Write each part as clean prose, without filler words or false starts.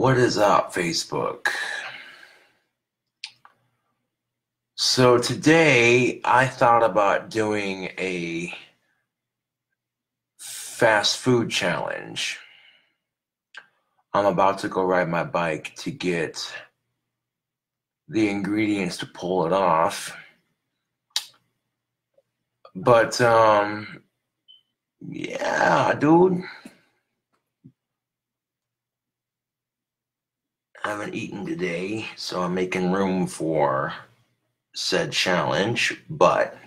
What is up, Facebook? So today I thought about doing a fast food challenge. I'm about to go ride my bike to get the ingredients to pull it off. But yeah, dude. I haven't eaten today, so I'm making room for said challenge. But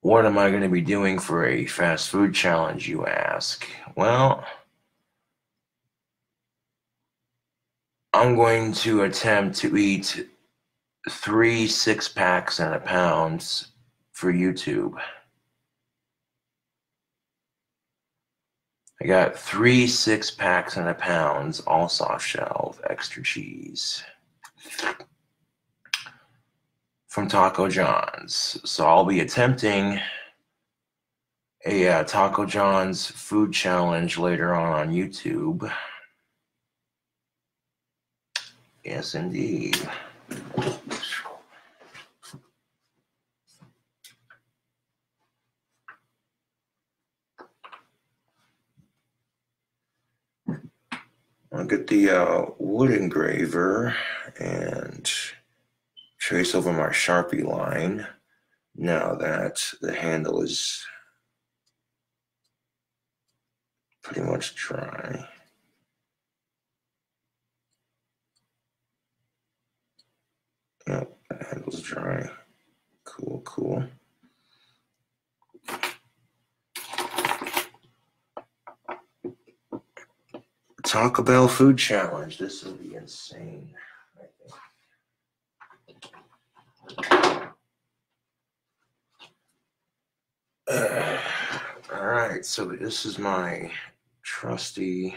what am I going to be doing for a fast food challenge, you ask? Well, I'm going to attempt to eat 3 6-packs and a pound for YouTube. I got 3 6-packs and a pound, all soft shell, extra cheese, from Taco John's. So I'll be attempting a Taco John's food challenge later on YouTube. Yes, indeed. I'll get the wood engraver and trace over my Sharpie line now that the handle is pretty much dry. Yep, the handle's dry. Cool, cool. Taco Bell food challenge. This will be insane, I think. All right, so this is my trusty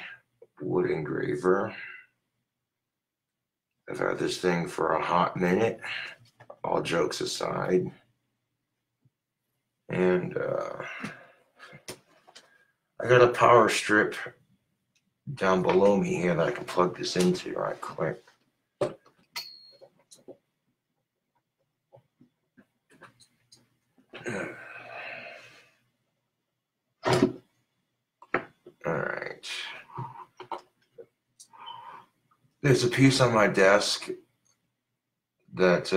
wood engraver. I've had this thing for a hot minute, all jokes aside. And I got a power strip down below me here that I can plug this into right quick. All right. There's a piece on my desk that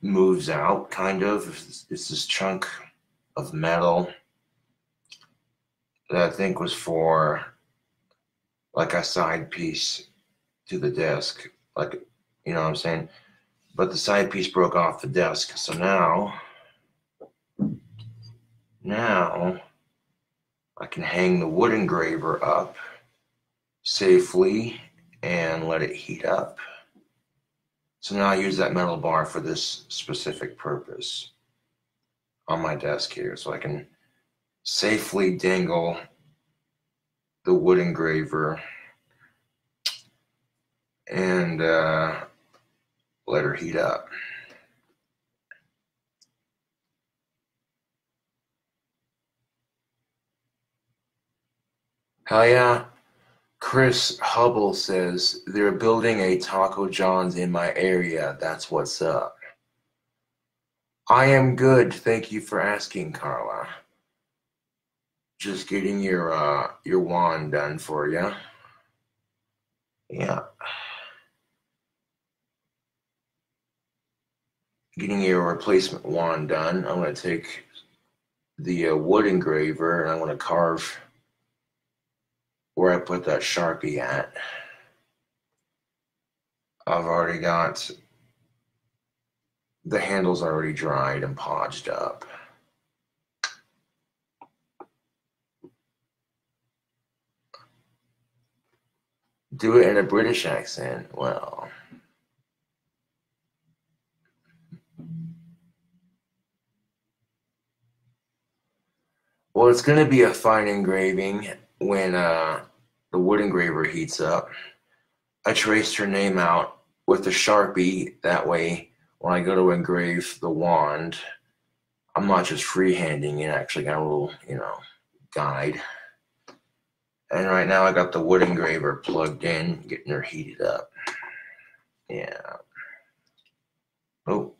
moves out, kind of. It's this chunk of metal that I think was for like a side piece to the desk, like, you know what I'm saying? But the side piece broke off the desk, so now I can hang the wood engraver up safely and let it heat up. So now I use that metal bar for this specific purpose on my desk here, so I can safely dangle the wood engraver and let her heat up. Hell yeah. Chris Hubble says, they're building a Taco John's in my area. That's what's up. I am good. Thank you for asking, Carla. Just getting your wand done for you. Yeah. Getting your replacement wand done. I'm going to take the wood engraver and I'm going to carve where I put that Sharpie at. I've already got the handles already dried and podged up. Do it in a British accent. Well, it's going to be a fine engraving when the wood engraver heats up. I traced her name out with the Sharpie. That way, when I go to engrave the wand, I'm not just freehanding it. I actually got a little, guide. And right now I got the wood engraver plugged in, getting her heated up. Yeah. Oh,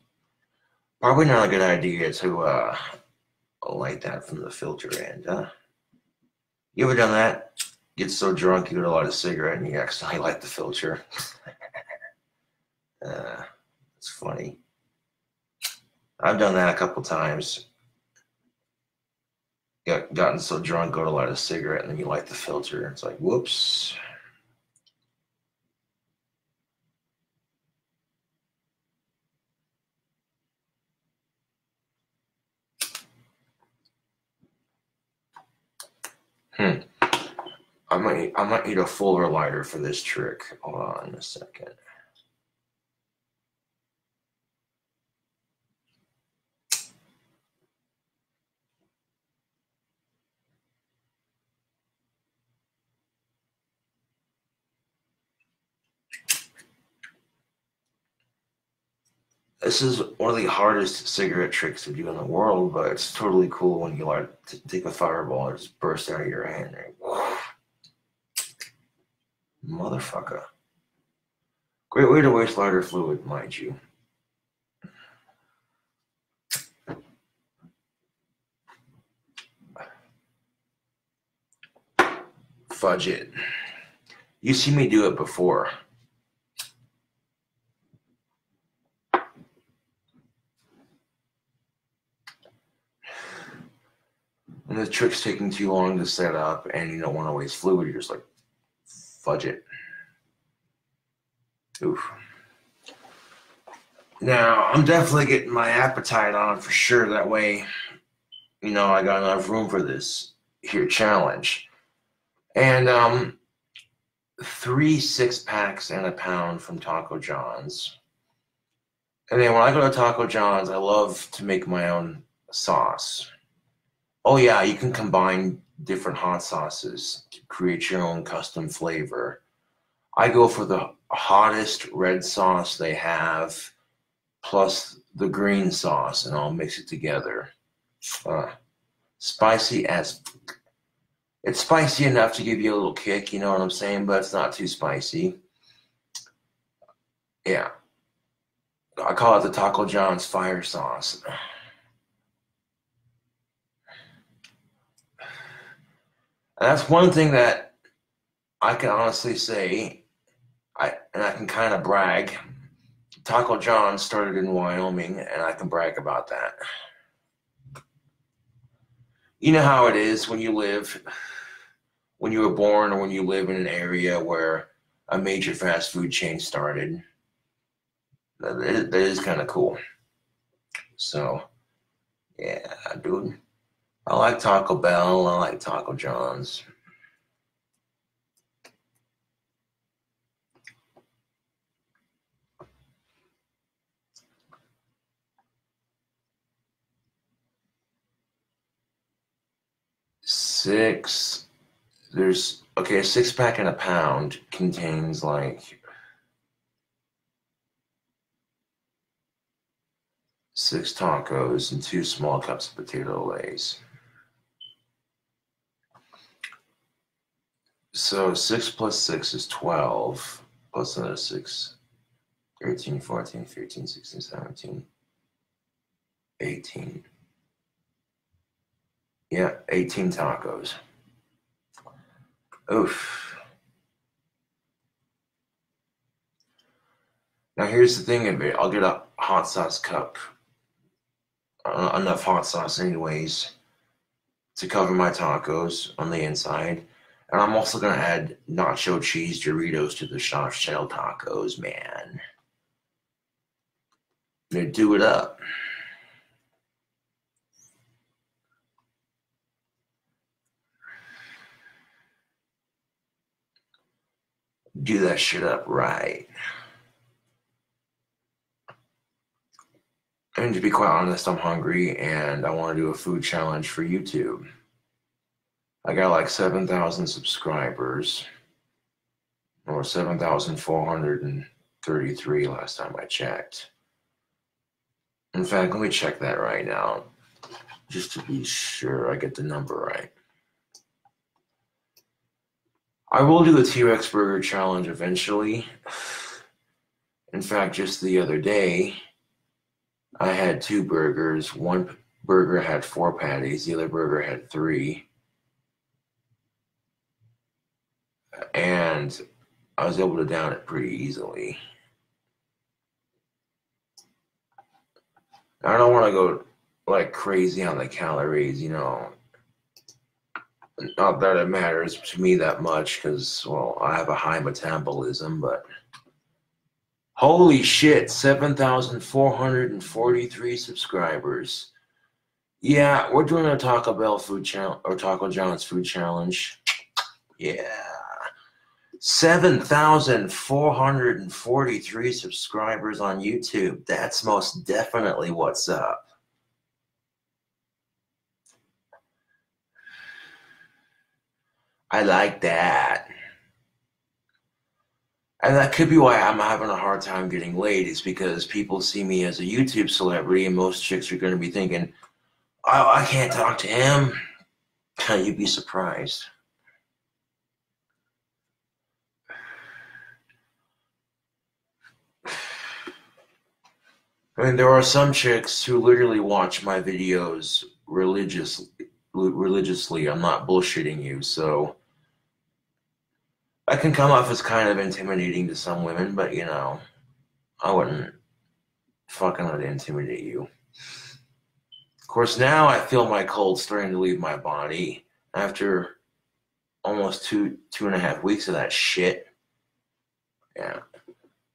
probably not a good idea to light that from the filter end, huh? You ever done that? Get so drunk you go to light a cigarette and you accidentally light the filter. It's funny. I've done that a couple times. Gotten so drunk, go to light a cigarette, and then you light the filter. It's like, whoops. I might need a fuller lighter for this trick. Hold on a second. This is one of the hardest cigarette tricks to do in the world, but it's totally cool when you like to take a fireball and just burst out of your hand. Motherfucker. Great way to waste lighter fluid, mind you. Fudge it. You see me do it before. When the trick's taking too long to set up and you don't want to waste fluid, you're just like, fudge it. Oof. Now, I'm definitely getting my appetite on for sure. That way, you know, I got enough room for this here challenge. And 3 6-packs and a pound from Taco John's. And then when I go to Taco John's, I love to make my own sauce. Oh yeah, you can combine different hot sauces to create your own custom flavor. I go for the hottest red sauce they have, plus the green sauce, and I'll mix it together. Spicy as... It's spicy enough to give you a little kick, you know what I'm saying? But it's not too spicy. Yeah. I call it the Taco John's fire sauce. And that's one thing that I can honestly say, and I can kind of brag. Taco John started in Wyoming, and I can brag about that. You know how it is when you were born, or when you live in an area where a major fast food chain started. That is kind of cool. So, yeah, dude. I like Taco Bell. I like Taco John's. A 6-pack and a pound contains like 6 tacos and 2 small cups of potato lays. So 6 plus 6 is 12, plus another 6, 13, 14, 15, 16, 17, 18. Yeah, 18 tacos. Oof. Now here's the thing of it. I'll get a hot sauce cup. Enough hot sauce anyways to cover my tacos on the inside. And I'm also going to add nacho cheese Doritos to the soft shell tacos, man. I'm going to do it up. Do that shit up right. And to be quite honest, I'm hungry and I want to do a food challenge for YouTube. I got like 7,000 subscribers, or 7,433 last time I checked. In fact, let me check that right now, just to be sure I get the number right. I will do the T-Rex burger challenge eventually. In fact, just the other day, I had two burgers. One burger had 4 patties, the other burger had 3. And I was able to down it pretty easily. I don't want to go like crazy on the calories, Not that it matters to me that much because, well, I have a high metabolism, but holy shit, 7,443 subscribers. Yeah, we're doing a Taco Bell food challenge or Taco John's food challenge. Yeah. 7,443 subscribers on YouTube. That's most definitely what's up. I like that. And that could be why I'm having a hard time getting laid, is because people see me as a YouTube celebrity, and most chicks are going to be thinking, oh, I can't talk to him. You'd be surprised. I mean, there are some chicks who literally watch my videos religiously. I'm not bullshitting you, so I can come off as kind of intimidating to some women, but I wouldn't fucking let it intimidate you. Of course, now I feel my cold starting to leave my body after almost two and a half weeks of that shit. Yeah.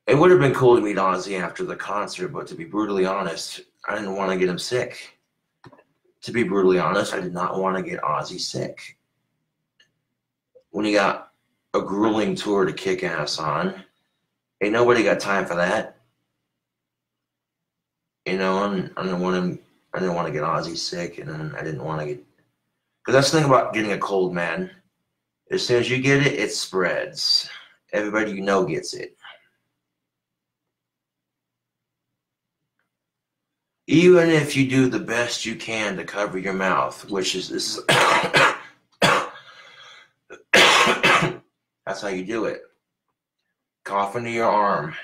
It would have been cool to meet Ozzy after the concert, but to be brutally honest, I didn't want to get him sick. To be brutally honest, I did not want to get Ozzy sick. When he got a grueling tour to kick ass on, ain't nobody got time for that. And I didn't want to get Ozzy sick, and then I didn't want to get, because that's the thing about getting a cold, man. As soon as you get it, it spreads. Everybody you know gets it. Even if you do the best you can to cover your mouth, which is this is that's how you do it. Cough into your arm.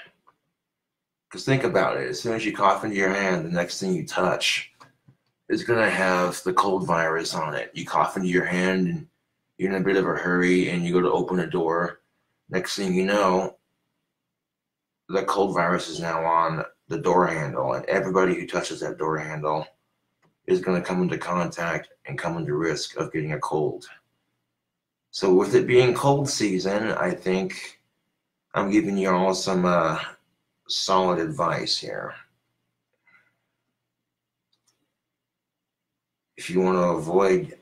Because think about it. As soon as you cough into your hand, the next thing you touch is going to have the cold virus on it. You cough into your hand and you're in a bit of a hurry and you go to open a door. Next thing you know, the cold virus is now on the door handle, and everybody who touches that door handle is going to come into contact and come into risk of getting a cold. So with it being cold season, I think I'm giving you all some solid advice here. If you want to avoid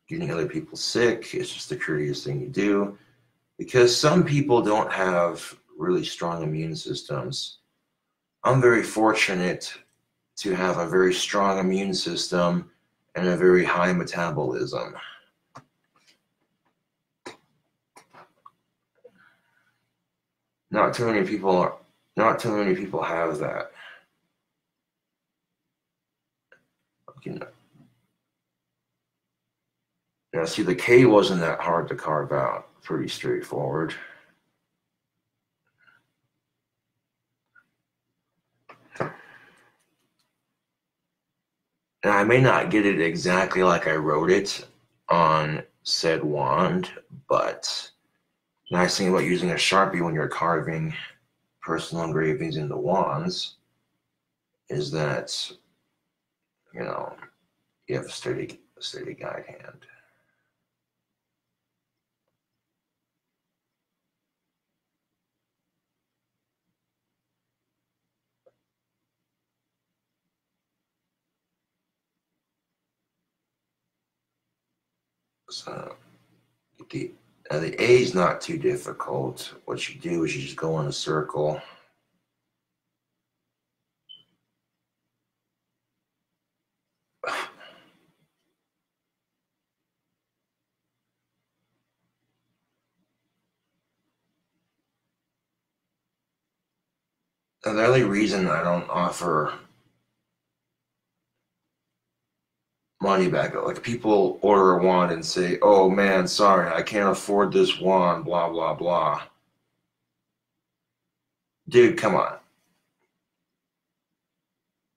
getting other people sick, it's just the courteous thing to do, because some people don't have really strong immune systems. I'm very fortunate to have a very strong immune system and a very high metabolism. Not too many people have that. Now, see, the K wasn't that hard to carve out. Pretty straightforward. And I may not get it exactly like I wrote it on said wand, but the nice thing about using a Sharpie when you're carving personal engravings into wands is that, you have a steady guide hand. So the A is not too difficult. What you do is you just go in a circle. And the only reason I don't offer money back. Like people order a wand and say, "Oh man, sorry, I can't afford this wand." Blah blah blah. Dude, come on.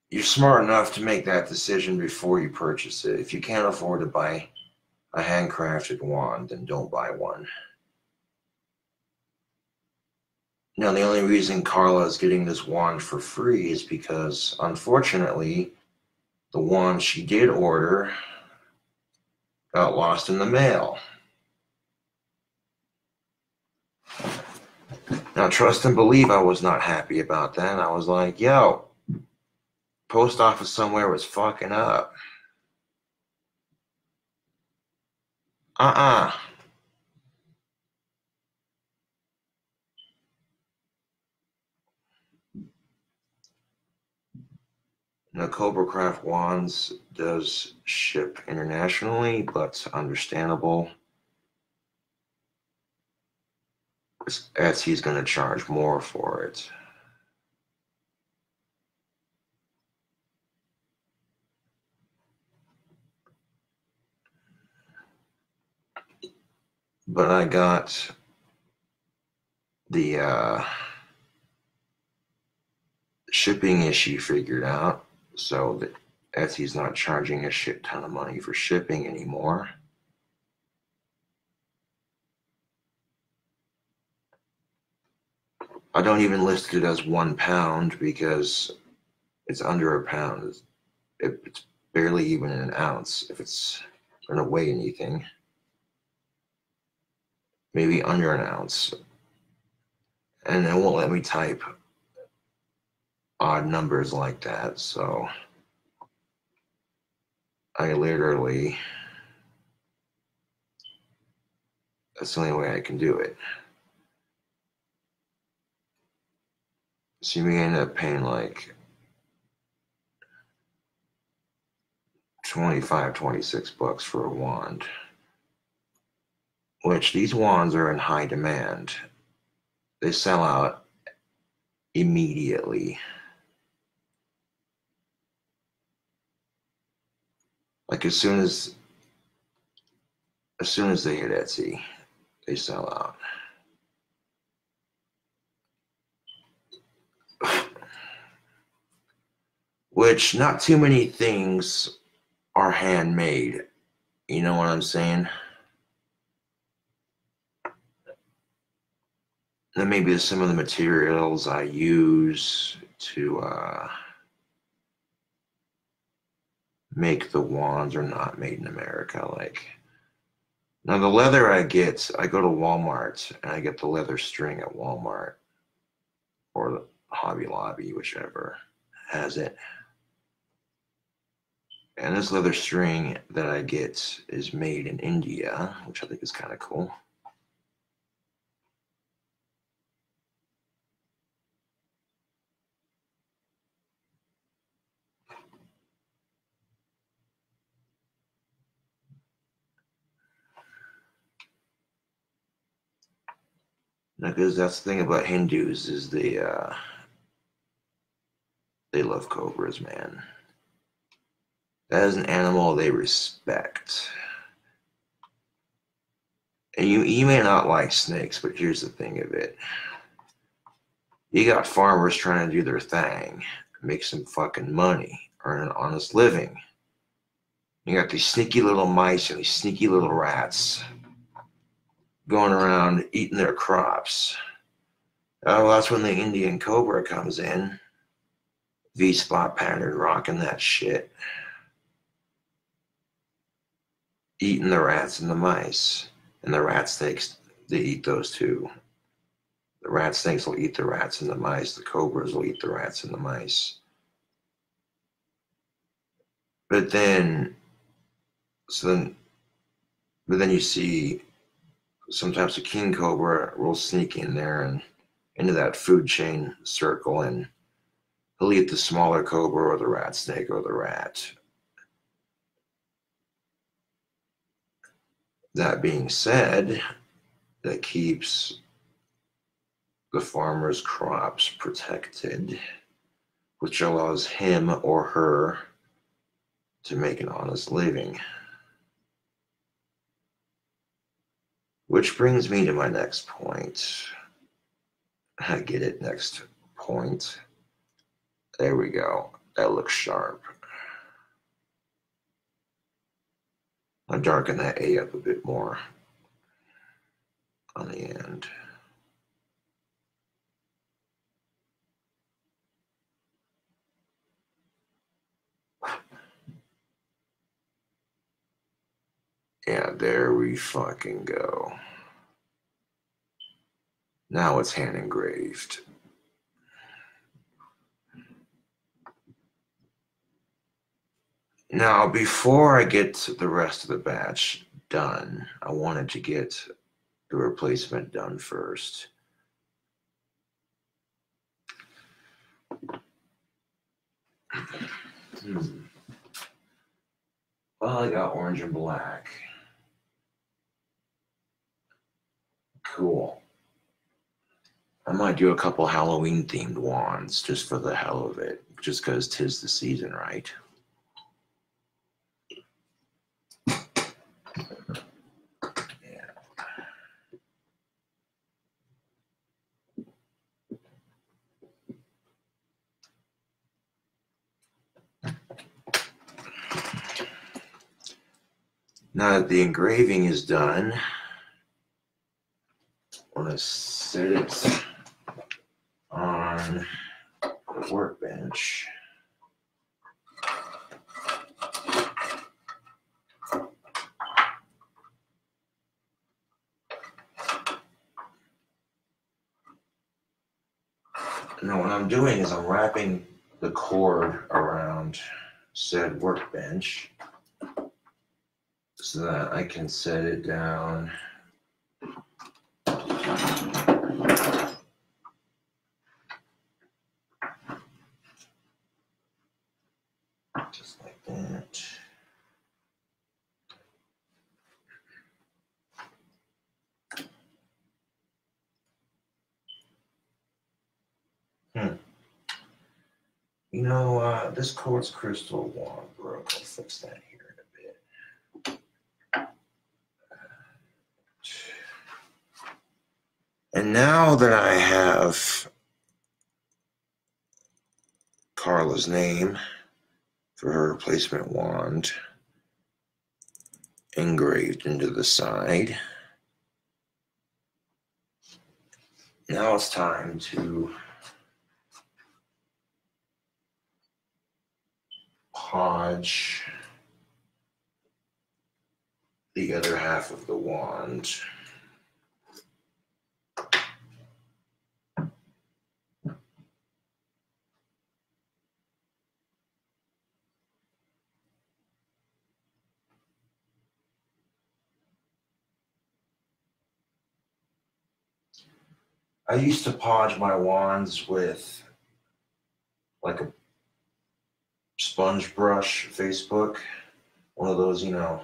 You're smart enough to make that decision before you purchase it. If you can't afford to buy a handcrafted wand, then don't buy one. Now, the only reason Carla is getting this wand for free is because, unfortunately, the wand she did order got lost in the mail. Now, trust and believe I was not happy about that. I was like, yo, post office somewhere was fucking up. Uh-uh. Now, Cobra Craft Wands does ship internationally, but understandable. Etsy's going to charge more for it. But I got the shipping issue figured out, so that Etsy's not charging a shit ton of money for shipping anymore. I don't even list it as 1 pound because it's under a pound. It's barely even an ounce if it's going to weigh anything. Maybe under an ounce. And it won't let me type odd numbers like that, so I literally, that's the only way I can do it. So you may end up paying like 25, 26 bucks for a wand, which these wands are in high demand. They sell out immediately. Like as soon as they hit Etsy, they sell out. Which not too many things are handmade. You know what I'm saying? And maybe some of the materials I use to make the wands are not made in America. Like, now the leather I go to Walmart and I get the leather string at Walmart or Hobby Lobby, whichever has it. And this leather string that I get is made in India, which I think is kind of cool. Because that's the thing about Hindus is they love cobras, man. That is an animal they respect. And you may not like snakes, but here's the thing of it. You got farmers trying to do their thing, make some fucking money, earn an honest living. You got these sneaky little mice and these sneaky little rats going around eating their crops. Oh, that's when the Indian cobra comes in. V-spot pattern, rocking that shit. Eating the rats and the mice. And the rat snakes, they eat those too. The rat snakes will eat the rats and the mice. The cobras will eat the rats and the mice. But then you see sometimes a king cobra will sneak in there and into that food chain circle, and he'll eat the smaller cobra or the rat snake or the rat. That being said, that keeps the farmer's crops protected, which allows him or her to make an honest living. Which brings me to my next point. I get it, next point. There we go. That looks sharp. I'll darken that A up a bit more on the end. Yeah, there we fucking go. Now it's hand engraved. Now, before I get the rest of the batch done, I wanted to get the replacement done first. Well, I got orange and black. Cool. I might do a couple Halloween themed wands just for the hell of it, just because 'tis the season, right? Yeah. Now that the engraving is done, I want to set it on the workbench. Now what I'm doing is I'm wrapping the cord around said workbench so that I can set it down just like that. You know, this quartz crystal wand broke. I'll fix that here in a bit. And now that I have Carla's name for her replacement wand engraved into the side, now it's time to podge the other half of the wand. I used to podge my wands with like a sponge brush Facebook, one of those, you know,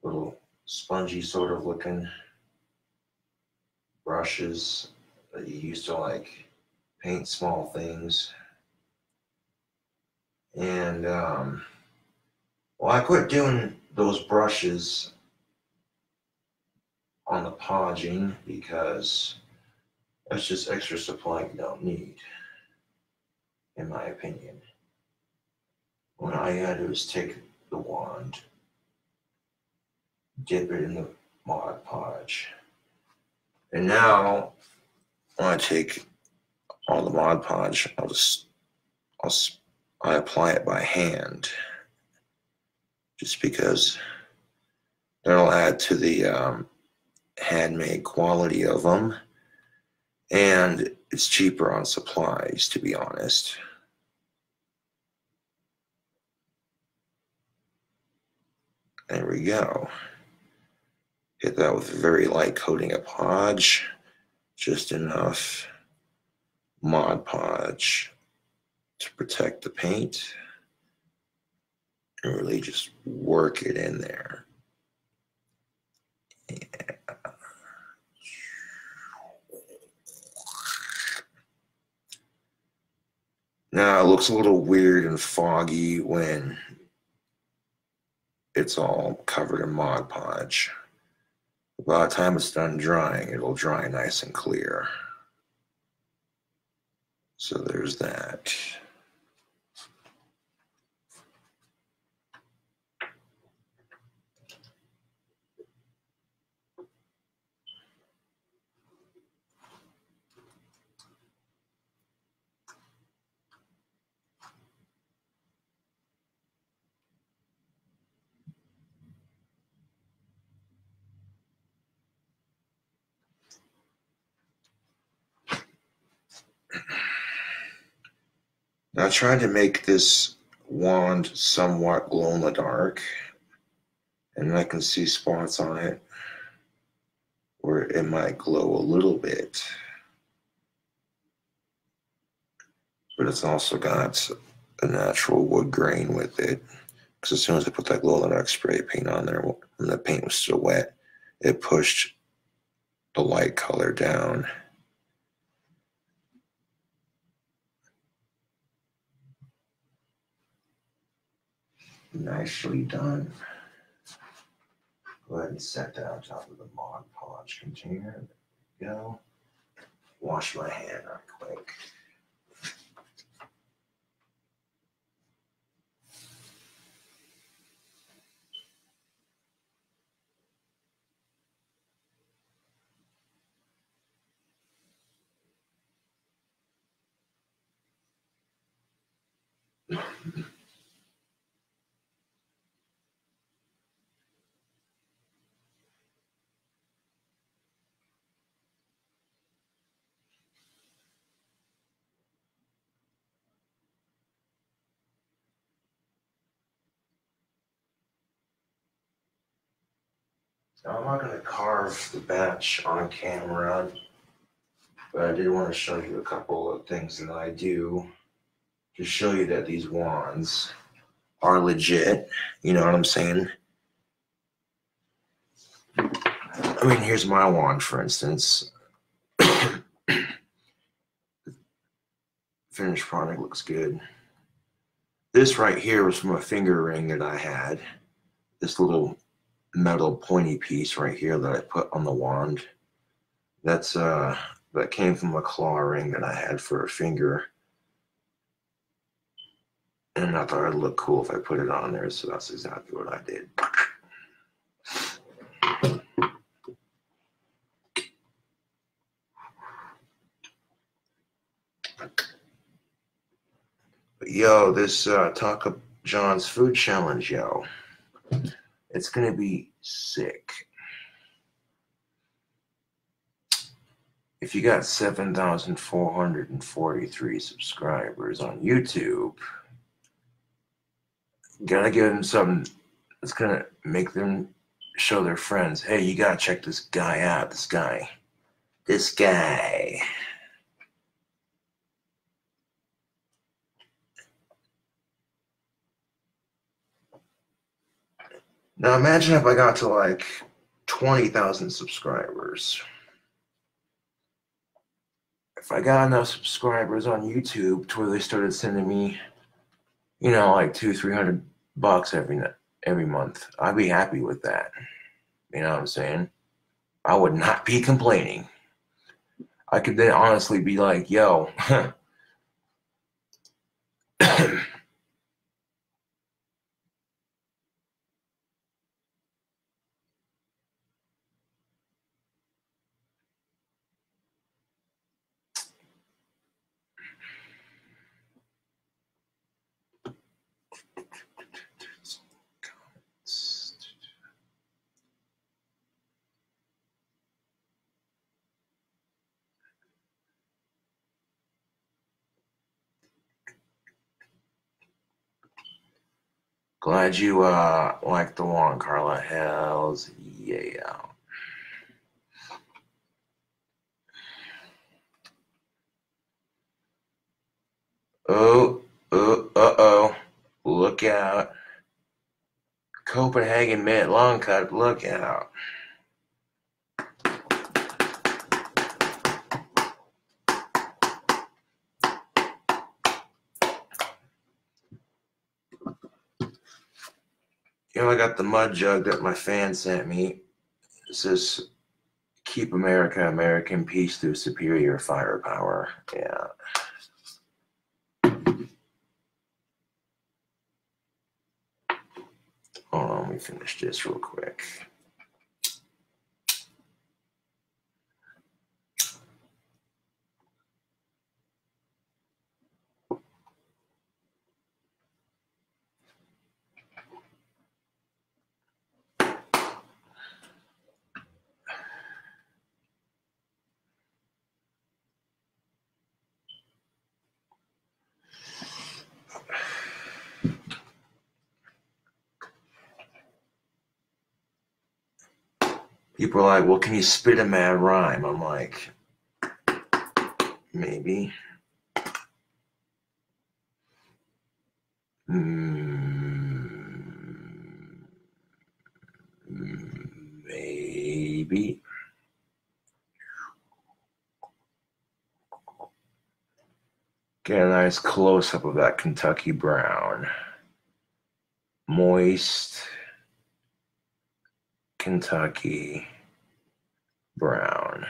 little spongy sort of looking brushes that you used to like paint small things. And well, I quit doing those brushes on the podging because that's just extra supply you don't need, in my opinion. What I gotta do is take the wand, dip it in the Mod Podge, and now when I take all the Mod Podge, I apply it by hand, just because that'll add to the handmade quality of them, and it's cheaper on supplies, to be honest. There we go. Hit that with a very light coating of Podge, just enough Mod Podge to protect the paint, and really just work it in there. Yeah. Now it looks a little weird and foggy when it's all covered in Mod Podge. By the time it's done drying, it'll dry nice and clear. So there's that. Now I tried to make this wand somewhat glow in the dark, and I can see spots on it where it might glow a little bit, but it's also got a natural wood grain with it, because as soon as I put that glow in the dark spray paint on there, when the paint was still wet, it pushed the light color down. Nicely done. Go ahead and set that on top of the Mod Podge container. There we go. Wash my hand real quick. Now, I'm not going to carve the batch on camera, but I did want to show you a couple of things that I do to show you that these wands are legit. You know what I'm saying? I mean, here's my wand, for instance. Finished product looks good. This right here was from a finger ring that I had. This little metal pointy piece right here that I put on the wand. That's that came from a claw ring that I had for a finger. And I thought it'd look cool if I put it on there, so that's exactly what I did. But yo, this Taco John's food challenge, yo. It's gonna be sick. If you got 7,443 subscribers on YouTube, gotta give them something that's gonna make them show their friends, hey, you gotta check this guy out, this guy. Now imagine if I got to like 20,000 subscribers. If I got enough subscribers on YouTube to where they started sending me, you know, like $200-300 every month, I'd be happy with that. You know what I'm saying? I would not be complaining. I could then honestly be like, yo, glad you like the one, Carla. Hells yeah. Oh, uh-oh. Look out. Copenhagen mint long cut, look out. I got the mud jug that my fan sent me. It says, keep America, American peace through superior firepower. Yeah. Hold on, let me finish this real quick. People are like, well, can you spit a mad rhyme? I'm like, maybe. Maybe. Get a nice close-up of that Kentucky brown. Moist Kentucky brown.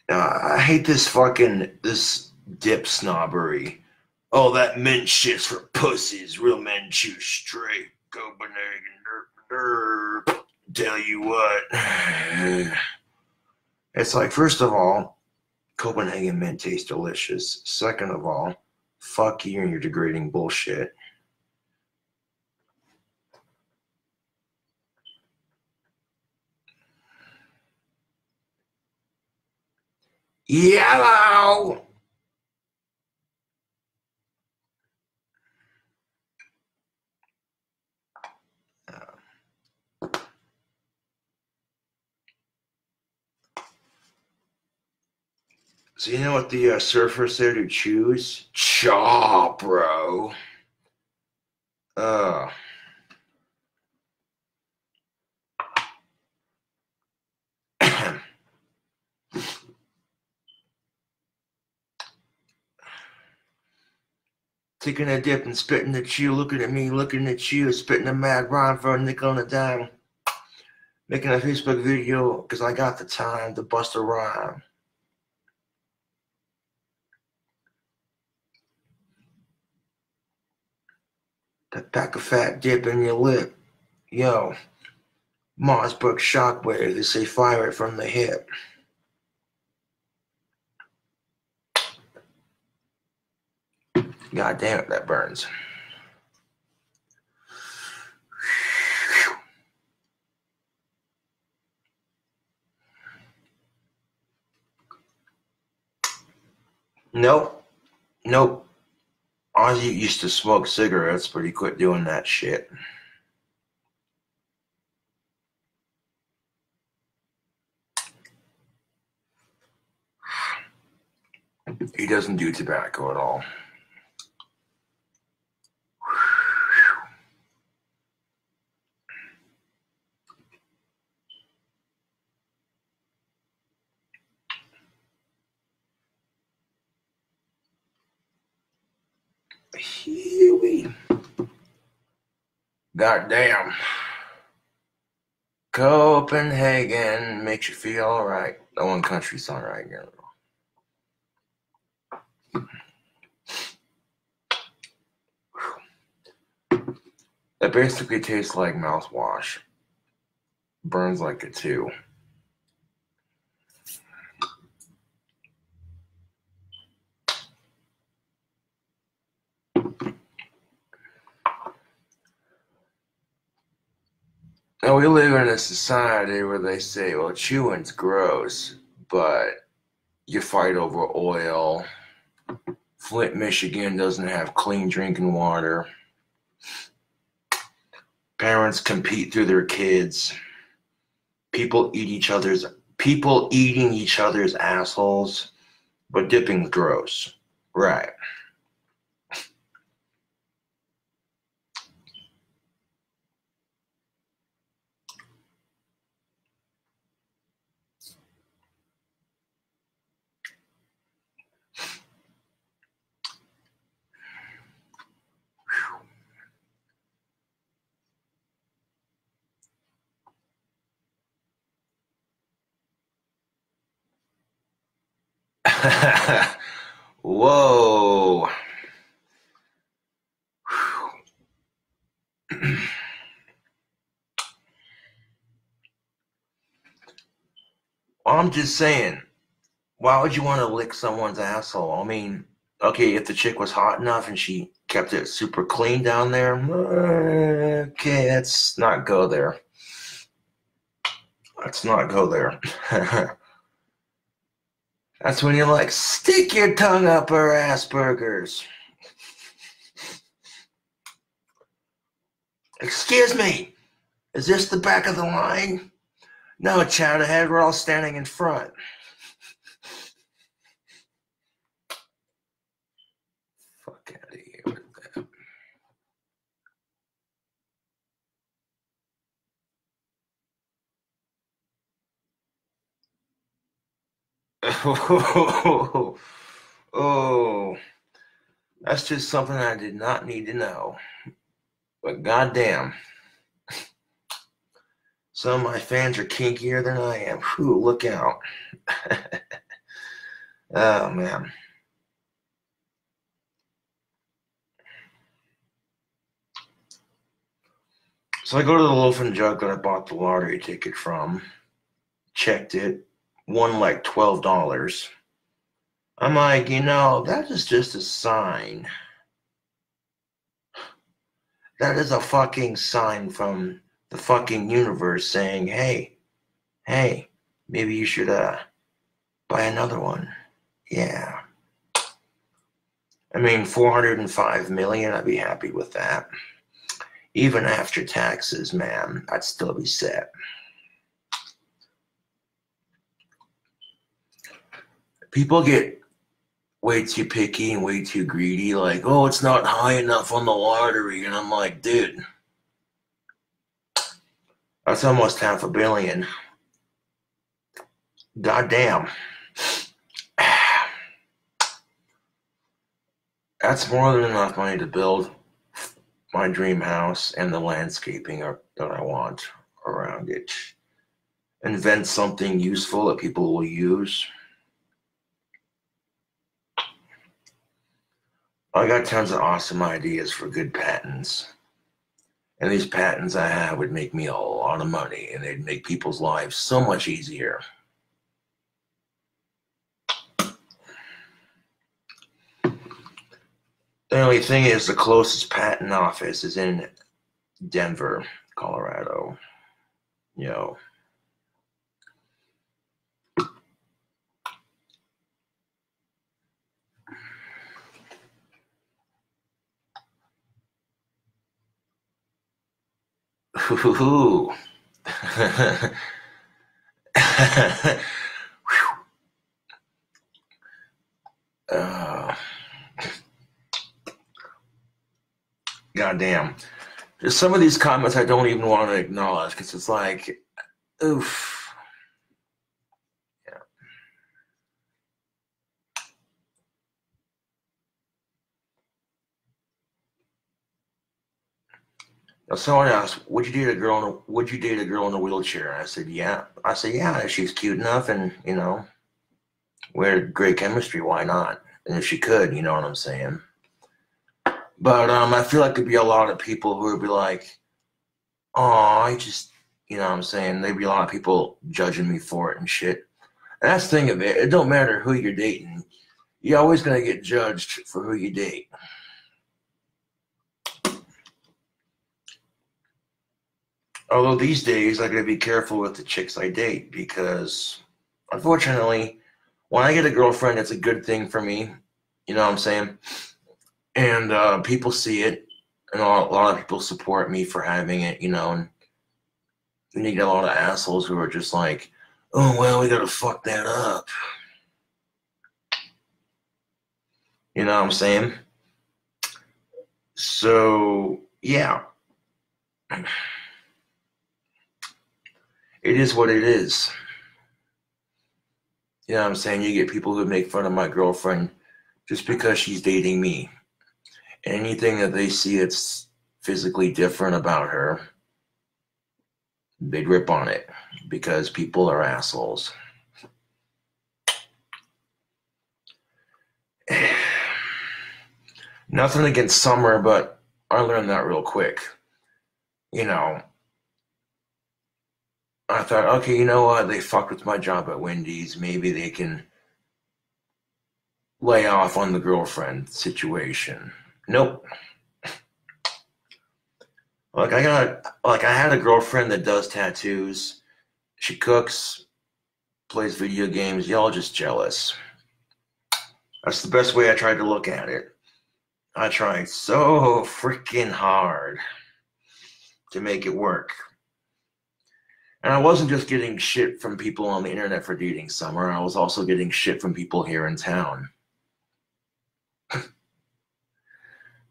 I hate this dip snobbery. Oh, that mint shit's for pussies. Real men choose straight. Copenhagen, derp. Tell you what. It's like, first of all, Copenhagen mint tastes delicious. Second of all, fuck you and your degrading bullshit. Yellow! So you know what the surfer said to choose? Chaw, bro. Taking a dip and spitting at you, looking at me, looking at you, spitting a mad rhyme for a nickel and a dime. Making a Facebook video because I got the time to bust a rhyme. That pack of fat dip in your lip. Yo, Mossberg shockwave, they say fire it from the hip. God damn it, that burns. Nope. Ozzy used to smoke cigarettes, but he quit doing that shit. He doesn't do tobacco at all. Huey. Goddamn. Copenhagen makes you feel alright. That one country song right here. It basically tastes like mouthwash. Burns like it too. Now we live in a society where they say, well, chewing's gross, but you fight over oil. Flint, Michigan doesn't have clean drinking water. Parents compete through their kids. People eating each other's assholes, but dipping's gross. Right. Whoa. Well, I'm just saying, why would you want to lick someone's asshole? I mean, okay, if the chick was hot enough and she kept it super clean down there, okay, let's not go there. Let's not go there. That's when you're like, stick your tongue up her ass burgers. Excuse me, is this the back of the line? No, chat ahead, we're all standing in front. Fuck out of here with that. Oh, that's just something I did not need to know. But goddamn, some of my fans are kinkier than I am. Whew, look out. Oh, man. So I go to the Loaf and Jug that I bought the lottery ticket from, checked it, won like $12. I'm like, that is just a sign. That is a fucking sign from the fucking universe saying, hey, maybe you should buy another one. Yeah. I mean, 405 million, I'd be happy with that. Even after taxes, man, I'd still be set. People get way too picky and way too greedy, like, oh, it's not high enough on the lottery. And I'm like, dude, that's almost $500 million. Goddamn. That's more than enough money to build my dream house and the landscaping that I want around it. Invent something useful that people will use. I got tons of awesome ideas for good patents. And these patents I have would make me a lot of money, and they'd make people's lives so much easier. The only thing is, the closest patent office is in Denver, Colorado. Ooh. Goddamn. There's some of these comments I don't even want to acknowledge because it's like, oof. Yeah. Now, someone asked, would you date a girl in a wheelchair? And I said, yeah. If she's cute enough and, we had great chemistry, why not? And if she could, you know what I'm saying? But I feel like there'd be a lot of people who would be like, oh, I just, you know what I'm saying? There'd be a lot of people judging me for it and shit. And that's the thing of it. It don't matter who you're dating. You're always going to get judged for who you date. Although these days, I got to be careful with the chicks I date because, unfortunately, when I get a girlfriend, it's a good thing for me. You know what I'm saying? And people see it, and a lot of people support me for having it, and you get a lot of assholes who are just like, oh, well, we got to fuck that up. You know what I'm saying? So, yeah. It is what it is. You know what I'm saying? You get people who make fun of my girlfriend just because she's dating me. Anything that they see that's physically different about her, they'd rip on it because people are assholes. Nothing against summer, but I learned that real quick. You know, I thought, okay, you know what? They fucked with my job at Wendy's. Maybe they can lay off on the girlfriend situation. Nope. I had a girlfriend that does tattoos. She cooks, plays video games. Y'all just jealous. That's the best way I tried to look at it. I tried so freaking hard to make it work. And I wasn't just getting shit from people on the internet for dating Summer. I was also getting shit from people here in town. And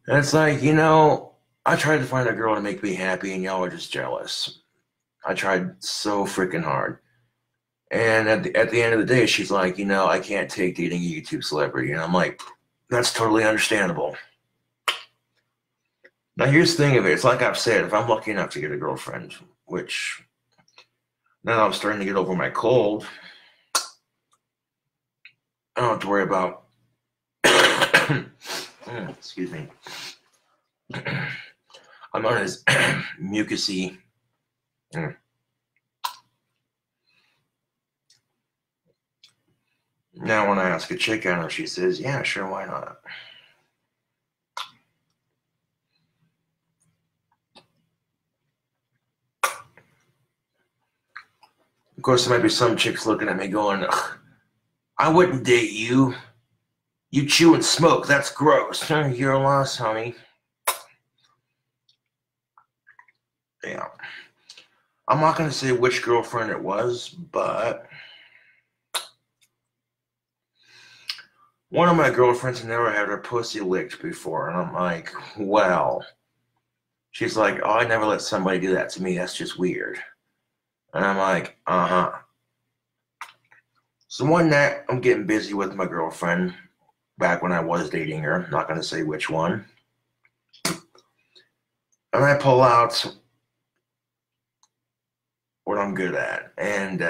it's like, I tried to find a girl to make me happy, and y'all are just jealous. I tried so freaking hard. And at the end of the day, she's like, I can't take dating a YouTube celebrity. And I'm like, that's totally understandable. Now, here's the thing of it. It's like I've said, if I'm lucky enough to get a girlfriend, which now I'm starting to get over my cold, I don't have to worry about, excuse me, I'm on his mucusy. Now, when I ask a chick out, she says, yeah, sure, why not? Of course, there might be some chicks looking at me going, I wouldn't date you. You chew and smoke. That's gross. You're a loss, honey. Yeah. I'm not going to say which girlfriend it was, but one of my girlfriends never had her pussy licked before. And I'm like, well. She's like, oh, I never let somebody do that to me. That's just weird. And I'm like, uh-huh. So one night, I'm getting busy with my girlfriend back when I was dating her. I'm not going to say which one. And I pull out what I'm good at. And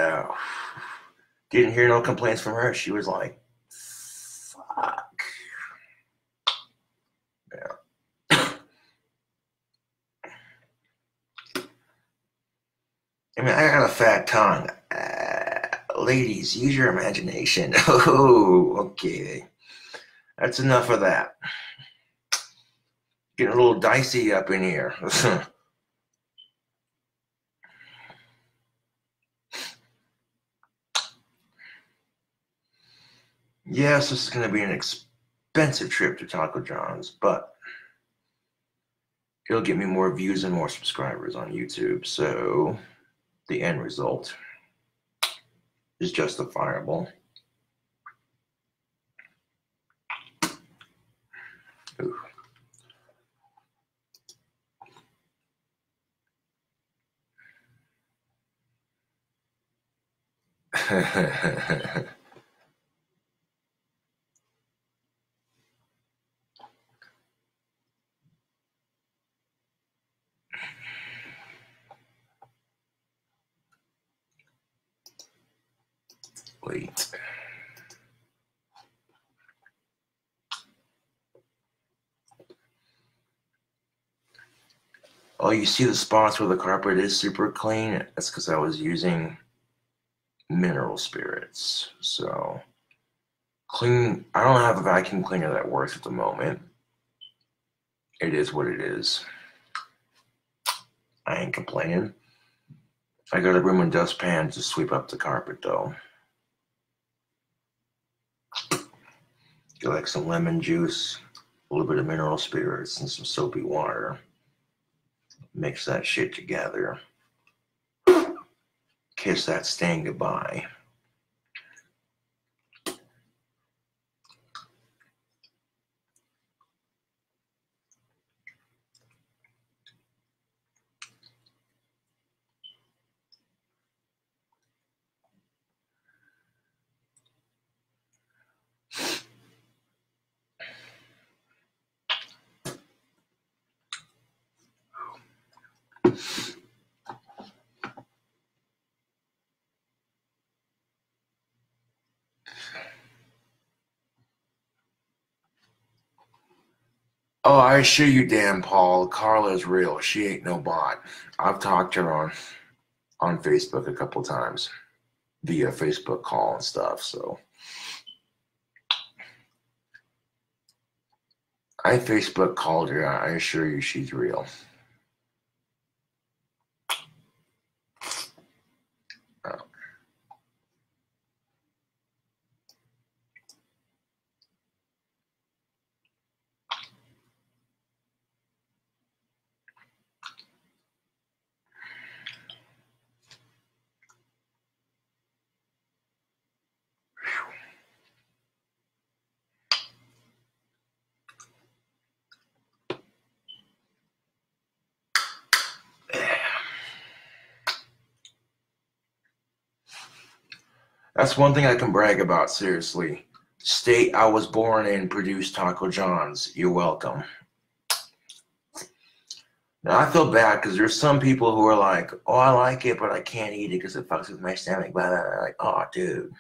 didn't hear no complaints from her. She was like, fuck. Yeah. I mean, I got a fat tongue. Ladies, use your imagination. Oh, okay. That's enough of that. Getting a little dicey up in here. Yes, this is going to be an expensive trip to Taco John's, but it'll get me more views and more subscribers on YouTube. So the end result is justifiable. Ooh. Wait. Oh, you see the spots where the carpet is super clean? That's because I was using mineral spirits. So clean. I don't have a vacuum cleaner that works at the moment. It is what it is. I ain't complaining. I got a broom and dustpan to sweep up the carpet though. Get like some lemon juice, a little bit of mineral spirits, and some soapy water. Mix that shit together. Kiss that stain goodbye. Oh, I assure you, Dan Paul, Carla's real. She ain't no bot. I've talked to her on Facebook a couple times via Facebook call and stuff. So I Facebook called her. I assure you, she's real. That's one thing I can brag about, seriously. State I was born in produced Taco John's. You're welcome. Now, I feel bad because there's some people who are like, oh, I like it, but I can't eat it because it fucks with my stomach. Blah, blah, blah. Like, oh, dude.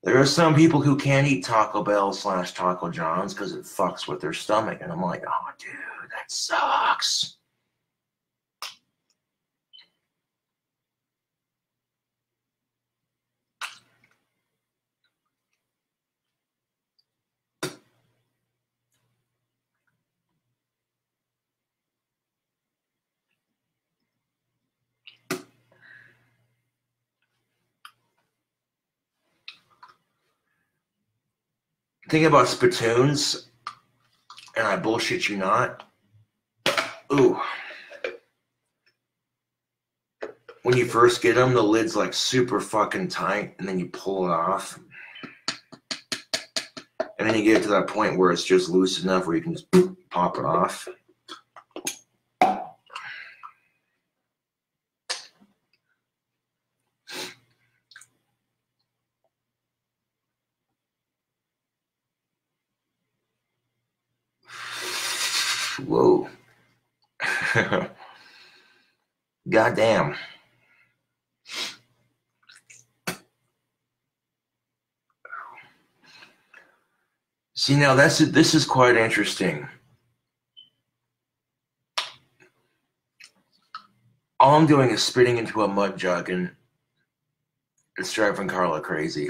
There are some people who can't eat Taco Bell / Taco John's because it fucks with their stomach. And I'm like, oh, dude, that sucks. Think about spittoons, and I bullshit you not. Ooh. When you first get them, the lid's like super fucking tight, and then you pull it off. And then you get to that point where it's just loose enough where you can just pop it off. Whoa. Goddamn. See, now this is quite interesting. All I'm doing is spitting into a mud jug, and it's driving Carla crazy.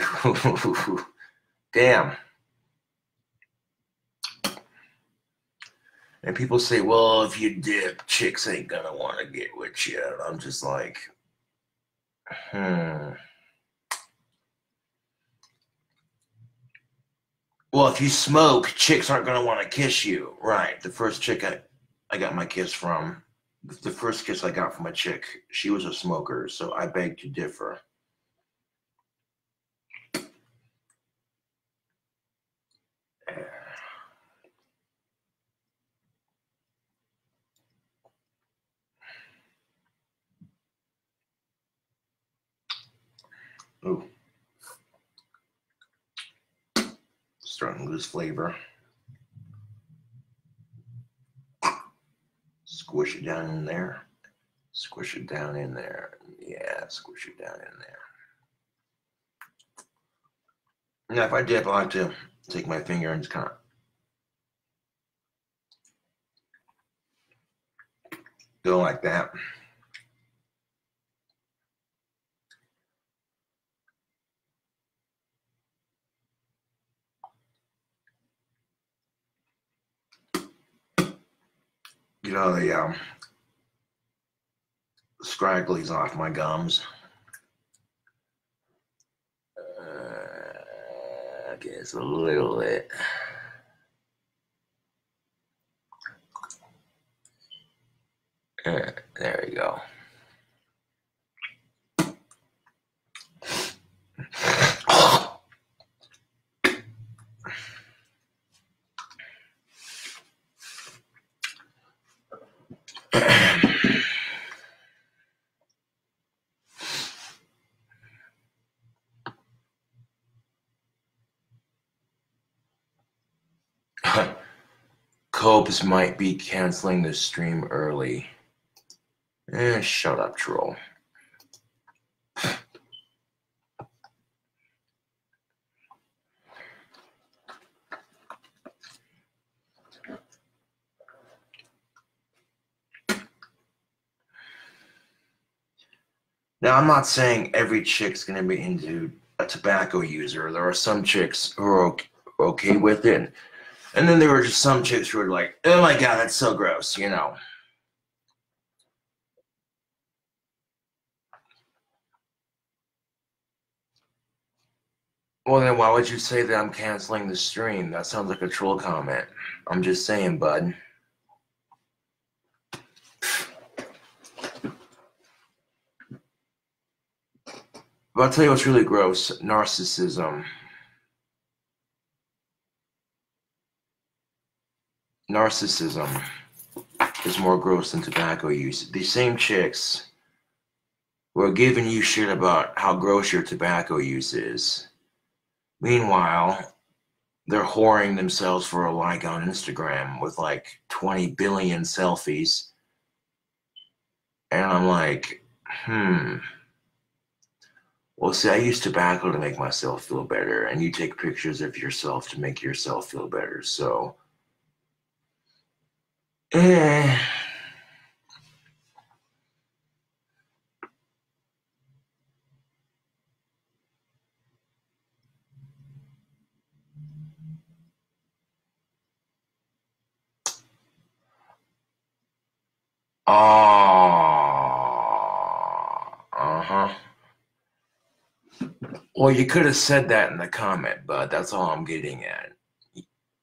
Damn. And people say, well, if you dip, chicks ain't gonna want to get with you. And I'm just like, Well, if you smoke, chicks aren't gonna want to kiss you. Right. The first chick I got my kiss from, the first kiss I got from a chick, she was a smoker, so I beg to differ. Ooh. Starting to lose flavor. Squish it down in there. Squish it down in there. Yeah, squish it down in there. Now, if I dip, I like to take my finger and just kind of go like that. Get all the scragglies off my gums. Okay, it's a little bit. There we go. Cobes might be canceling the stream early. Shut up, troll. Now, I'm not saying every chick's gonna be into a tobacco user. There are some chicks who are okay with it, and then there were just some chicks who were like, "Oh my god, that's so gross," you know. Well, then why would you say that I'm canceling the stream? That sounds like a troll comment. I'm just saying, bud. But I'll tell you what's really gross: narcissism. Narcissism is more gross than tobacco use. These same chicks who are giving you shit about how gross your tobacco use is. Meanwhile, they're whoring themselves for a like on Instagram with like 20 billion selfies. And I'm like, well, see, I use tobacco to make myself feel better, and you take pictures of yourself to make yourself feel better. So, eh. Uh-huh. Well, you could have said that in the comment, but that's all I'm getting at.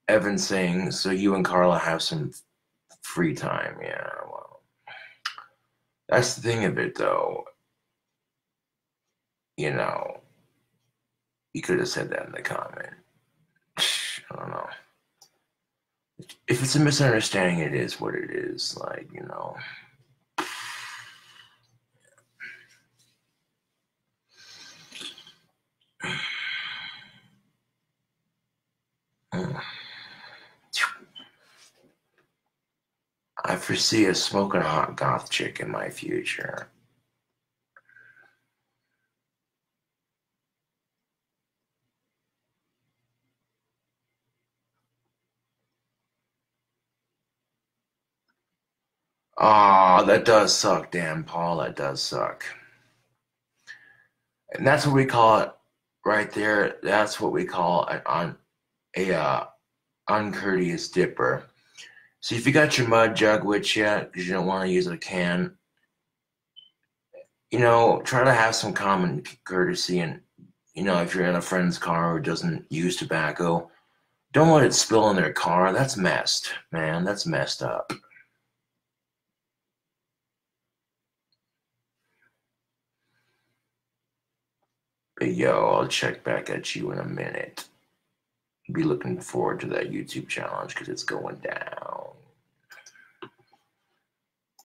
Evan saying, so you and Carla have some free time. Yeah, well, that's the thing of it, though. You know, you could have said that in the comment. I don't know. If it's a misunderstanding, it is what it is. Like, you know. I foresee a smoking hot goth chick in my future. Oh, that does suck, damn, Paul. That does suck. And that's what we call it right there. That's what we call a uncourteous dipper. So if you got your mud jug with you because you don't want to use a can, you know, try to have some common courtesy. And, you know, if you're in a friend's car who doesn't use tobacco, don't let it spill in their car. That's messed, man. That's messed up. But yo, I'll check back at you in a minute. Be looking forward to that YouTube challenge because it's going down.